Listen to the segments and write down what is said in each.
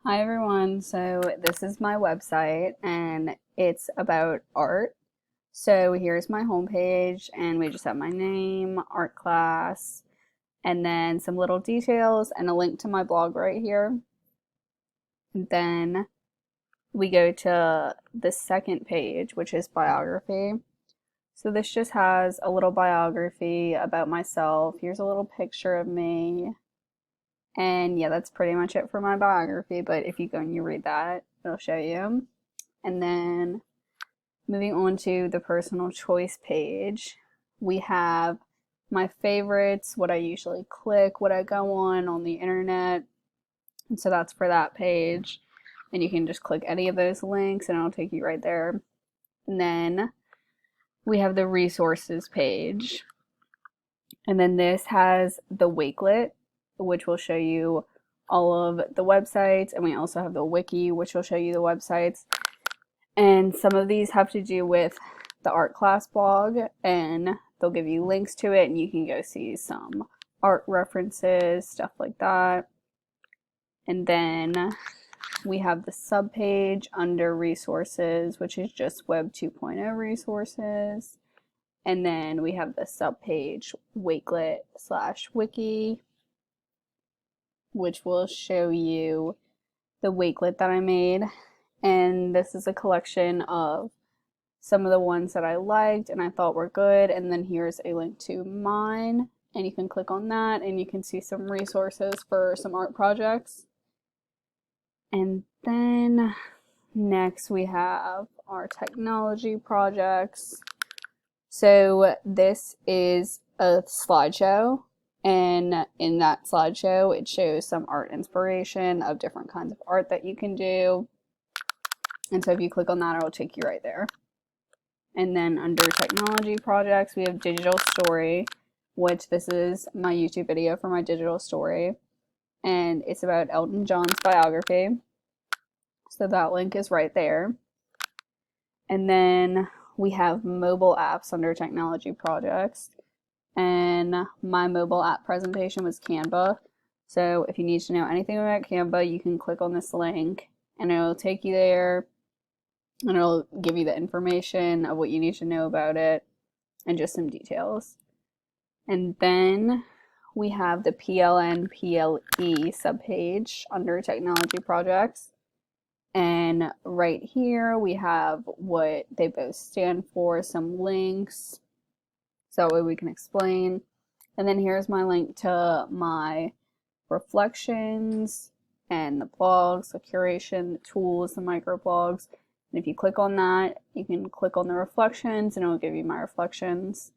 Hi everyone, so this is my website and it's about art. So here's my homepage and we just have my name, art class, and then some little details and a link to my blog right here. And then we go to the second page, which is biography. So this just has a little biography about myself. Here's a little picture of me. And yeah, that's pretty much it for my biography, but if you go and you read that, it'll show you. And then moving on to the personal choice page, we have my favorites, what I usually click, what I go on the internet. And so that's for that page. And you can just click any of those links and it'll take you right there. And then we have the resources page. And then this has the Wakelet, which will show you all of the websites. And we also have the wiki, which will show you the websites. And some of these have to do with the art class blog, and they'll give you links to it, and you can go see some art references, stuff like that. And then we have the subpage under resources, which is just Web 2.0 resources. And then we have the subpage Wakelet/wiki, which will show you the Wakelet that I made. And this is a collection of some of the ones that I liked and I thought were good. And then here's a link to mine. And you can click on that and you can see some resources for some art projects. And then next we have our technology projects. So this is a slideshow. And in that slideshow, it shows some art inspiration of different kinds of art that you can do. And so if you click on that, it'll take you right there. And then under technology projects, we have digital story, which this is my YouTube video for my digital story. And it's about Elton John's biography. So that link is right there. And then we have mobile apps under technology projects. And my mobile app presentation was Canva. So if you need to know anything about Canva, you can click on this link and it'll take you there. And it'll give you the information of what you need to know about it and just some details. And then we have the PLN PLE subpage under technology projects. And right here we have what they both stand for, some links, so that way we can explain. And then here's my link to my reflections and the blogs, the curation, the tools, the microblogs. And if you click on that, you can click on the reflections and it'll give you my reflections.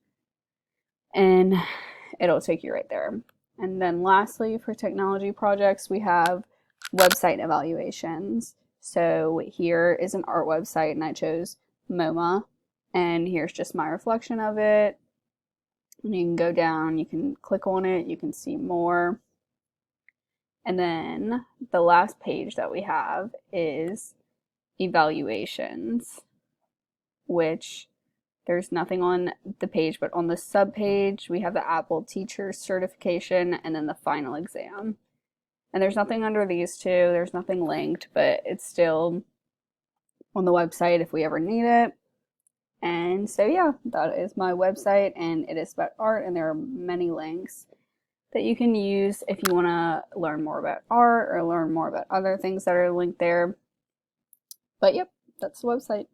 And it'll take you right there. And then lastly, for technology projects, we have website evaluations. So here is an art website and I chose MoMA. And here's just my reflection of it. And you can go down, you can click on it, you can see more. And then the last page that we have is evaluations, which there's nothing on the page, but on the subpage we have the Apple Teacher Certification and then the final exam. And there's nothing under these two, there's nothing linked, but it's still on the website if we ever need it. And so yeah, that is my website and it is about art and there are many links that you can use if you want to learn more about art or learn more about other things that are linked there. But yep, that's the website.